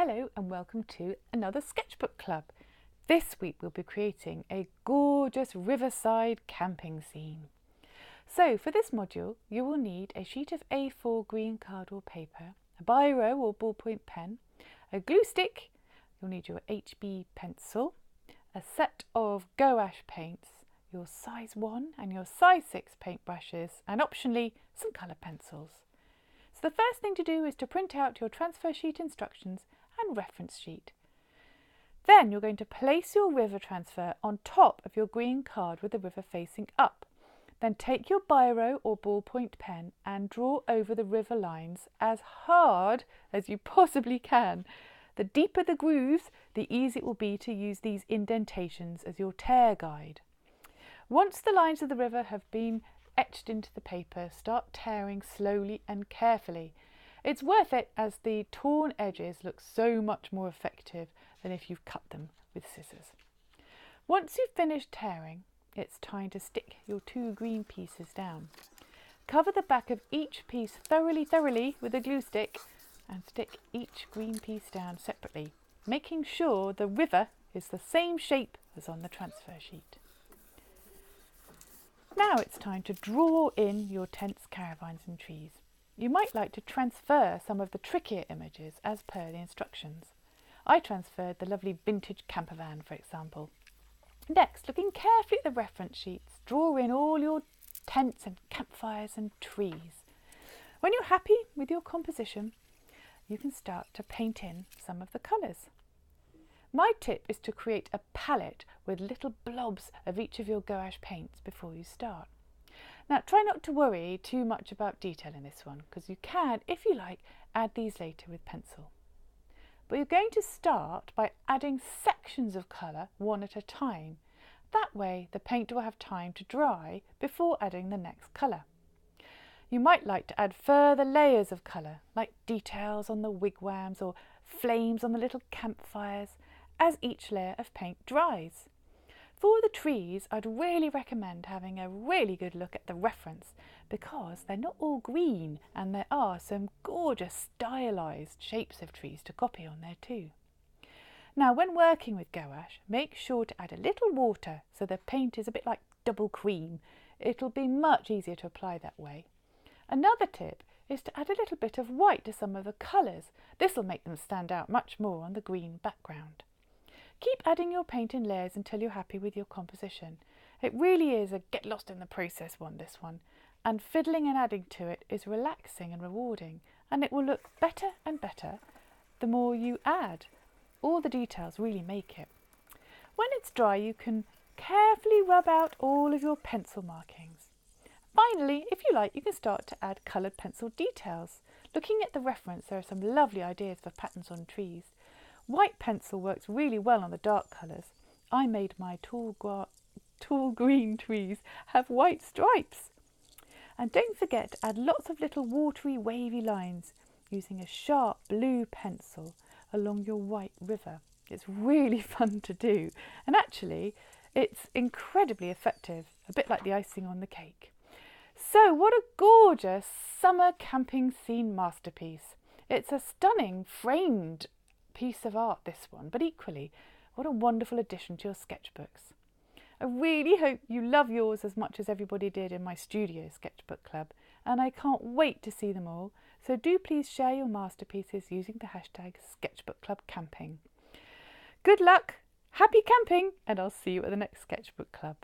Hello and welcome to another Sketchbook Club. This week we'll be creating a gorgeous riverside camping scene. So for this module you will need a sheet of A4 green cardboard paper, a biro or ballpoint pen, a glue stick, you'll need your HB pencil, a set of gouache paints, your size 1 and your size 6 paintbrushes, and optionally some colour pencils. So the first thing to do is to print out your transfer sheet instructions and reference sheet. Then you're going to place your river transfer on top of your green card with the river facing up. Then take your biro or ballpoint pen and draw over the river lines as hard as you possibly can. The deeper the grooves, the easier it will be to use these indentations as your tear guide. Once the lines of the river have been etched into the paper, start tearing slowly and carefully. It's worth it as the torn edges look so much more effective than if you've cut them with scissors. Once you've finished tearing, it's time to stick your two green pieces down. Cover the back of each piece thoroughly with a glue stick and stick each green piece down separately, making sure the river is the same shape as on the transfer sheet. Now it's time to draw in your tents, caravans and trees. You might like to transfer some of the trickier images as per the instructions. I transferred the lovely vintage camper van, for example. Next, looking carefully at the reference sheets, draw in all your tents and campfires and trees. When you're happy with your composition, you can start to paint in some of the colours. My tip is to create a palette with little blobs of each of your gouache paints before you start. Now try not to worry too much about detail in this one, because you can, if you like, add these later with pencil. But you're going to start by adding sections of colour one at a time. That way the paint will have time to dry before adding the next colour. You might like to add further layers of colour, like details on the wigwams or flames on the little campfires, as each layer of paint dries. For the trees, I'd really recommend having a really good look at the reference, because they're not all green and there are some gorgeous stylised shapes of trees to copy on there too. Now when working with gouache, make sure to add a little water so the paint is a bit like double cream. It'll be much easier to apply that way. Another tip is to add a little bit of white to some of the colours. This will make them stand out much more on the green background. Keep adding your paint in layers until you're happy with your composition. It really is a get lost in the process one, this one, and fiddling and adding to it is relaxing and rewarding, and it will look better and better the more you add. All the details really make it. When it's dry, you can carefully rub out all of your pencil markings. Finally, if you like, you can start to add coloured pencil details. Looking at the reference, there are some lovely ideas for patterns on trees. White pencil works really well on the dark colours. I made my tall green trees have white stripes. And don't forget to add lots of little watery wavy lines using a sharp blue pencil along your white river. It's really fun to do, and actually it's incredibly effective, a bit like the icing on the cake. So what a gorgeous summer camping scene masterpiece. It's a stunning framed piece of art, this one, but equally what a wonderful addition to your sketchbooks. I really hope you love yours as much as everybody did in my studio Sketchbook Club, and I can't wait to see them all, so do please share your masterpieces using the hashtag Sketchbook Club Camping. Good luck, happy camping, and I'll see you at the next Sketchbook Club.